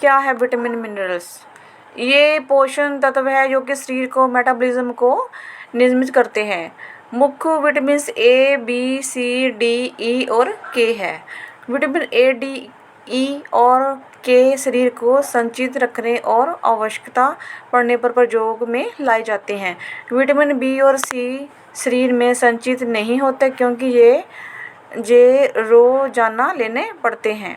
क्या है vitamin minerals? ये पोषण तत्व है जो कि शरीर को मेटाबॉलिज्म को नियमित करते हैं। मुख्य vitamin A, B, C, D, E और के है। विटामिन ए, डी, ई और के शरीर को संचित रखने और आवश्यकता पड़ने पर प्रयोग में लाए जाते हैं। विटामिन बी और सी शरीर में संचित नहीं होते क्योंकि ये रोजाना लेने पड़ते हैं।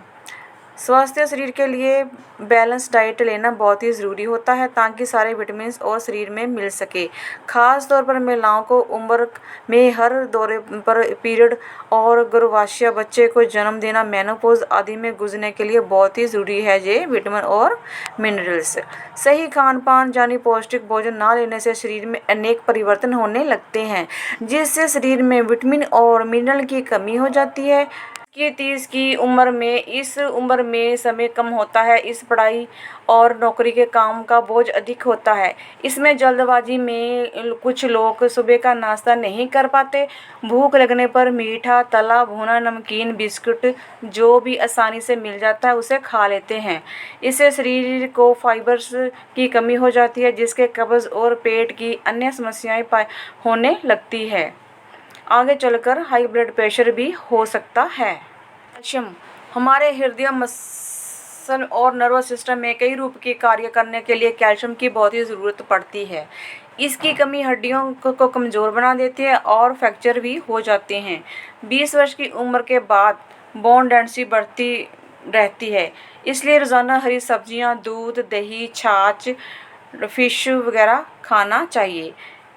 स्वस्थ शरीर के लिए बैलेंस डाइट लेना बहुत ही ज़रूरी होता है ताकि सारे विटामिन और शरीर में मिल सके। खास तौर पर महिलाओं को उम्र में हर दौरे पर पीरियड और गर्भाशय बच्चे को जन्म देना, मेनोपॉज आदि में गुजरने के लिए बहुत ही ज़रूरी है ये विटामिन और मिनरल्स। सही खान पान यानी पौष्टिक भोजन ना लेने से शरीर में अनेक परिवर्तन होने लगते हैं जिससे शरीर में विटामिन और मिनरल की कमी हो जाती है। कि 30 की उम्र में इस उम्र में समय कम होता है, इस पढ़ाई और नौकरी के काम का बोझ अधिक होता है। इसमें जल्दबाजी में कुछ लोग सुबह का नाश्ता नहीं कर पाते। भूख लगने पर मीठा, तला भुना, नमकीन, बिस्कुट जो भी आसानी से मिल जाता है उसे खा लेते हैं। इससे शरीर को फाइबर्स की कमी हो जाती है जिसके कब्ज और पेट की अन्य समस्याएं होने लगती है। आगे चलकर हाई ब्लड प्रेशर भी हो सकता है। कैल्शियम हमारे हृदय, मसल और नर्वस सिस्टम में कई रूप के कार्य करने के लिए कैल्शियम की बहुत ही ज़रूरत पड़ती है। इसकी कमी हड्डियों को कमज़ोर बना देती है और फ्रैक्चर भी हो जाते हैं। 20 वर्ष की उम्र के बाद बोन डेंसिटी बढ़ती रहती है, इसलिए रोज़ाना हरी सब्जियां, दूध, दही, छाछ, फिश वगैरह खाना चाहिए।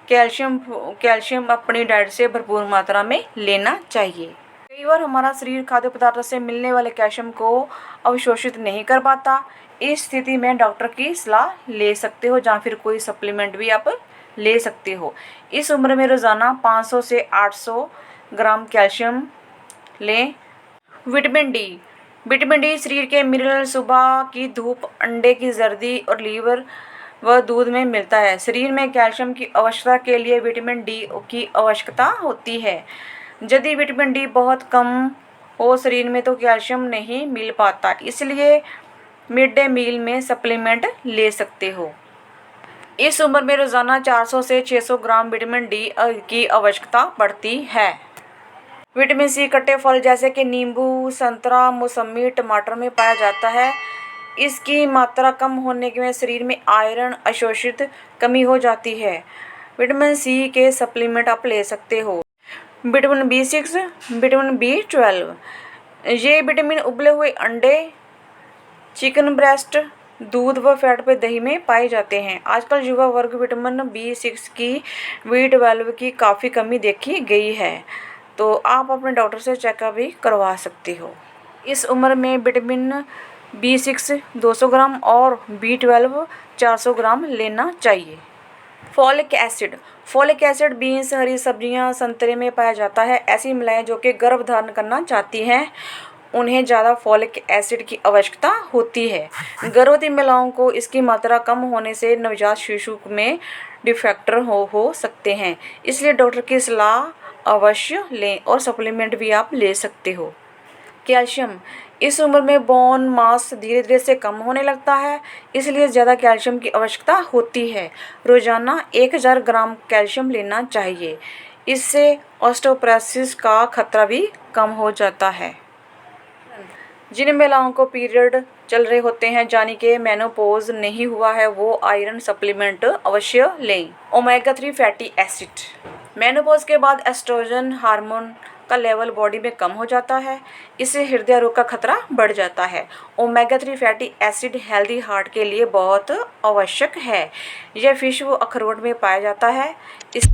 कैल्शियम अपनी डाइट से भरपूर मात्रा में लेना चाहिए। कई बार हमारा शरीर खाद्य पदार्थों से मिलने वाले कैल्शियम को अवशोषित नहीं कर पाता। इस स्थिति में डॉक्टर की सलाह ले सकते हो या फिर कोई सप्लीमेंट भी आप ले सकते हो। इस उम्र में रोज़ाना 500 से 800 ग्राम कैल्शियम लें। विटामिन डी शरीर के मिनरल सुबह की धूप, अंडे की जर्दी और लीवर व दूध में मिलता है। शरीर में कैल्शियम की आवश्यकता के लिए विटामिन डी की आवश्यकता होती है। यदि विटामिन डी बहुत कम हो शरीर में तो कैल्शियम नहीं मिल पाता, इसलिए मिड डे मील में सप्लीमेंट ले सकते हो। इस उम्र में रोज़ाना 400 से 600 ग्राम विटामिन डी की आवश्यकता पड़ती है। विटामिन सी खट्टे फल जैसे कि नींबू, संतरा, मौसमी, टमाटर में पाया जाता है। इसकी मात्रा कम होने में शरीर में आयरन अवशोषित कमी हो जाती है। विटामिन सी के सप्लीमेंट आप ले सकते हो। विटामिन B6, विटामिन B12 ये विटामिन उबले हुए अंडे, चिकन ब्रेस्ट, दूध व फैट पे दही में पाए जाते हैं। आजकल युवा वर्ग विटामिन B6 की, B12 की काफ़ी कमी देखी गई है, तो आप अपने डॉक्टर से चेकअप भी करवा सकते हो। इस उम्र में विटामिन B6 200 ग्राम और B12 400 ग्राम लेना चाहिए। फोलिक एसिड बीन्स, हरी सब्जियां, संतरे में पाया जाता है। ऐसी महिलाएं जो कि गर्भ धारण करना चाहती हैं उन्हें ज़्यादा फोलिक एसिड की आवश्यकता होती है। गर्भवती महिलाओं को इसकी मात्रा कम होने से नवजात शिशु में डिफेक्टर हो सकते हैं, इसलिए डॉक्टर की सलाह अवश्य लें और सप्लीमेंट भी आप ले सकते हो। कैल्शियम इस उम्र में बोन मास धीरे धीरे से कम होने लगता है, इसलिए ज़्यादा कैल्शियम की आवश्यकता होती है। रोज़ाना 1000 ग्राम कैल्शियम लेना चाहिए। इससे ऑस्टियोपोरोसिस का खतरा भी कम हो जाता है। जिन महिलाओं को पीरियड चल रहे होते हैं यानी कि मेनोपॉज नहीं हुआ है वो आयरन सप्लीमेंट अवश्य लें। ओमेगा 3 फैटी एसिड मेनोपॉज के बाद एस्ट्रोजन हार्मोन का लेवल बॉडी में कम हो जाता है, इससे हृदय रोग का खतरा बढ़ जाता है। Omega 3 fatty acid healthy heart के लिए बहुत आवश्यक है। यह फिश व अखरोट में पाया जाता है। इस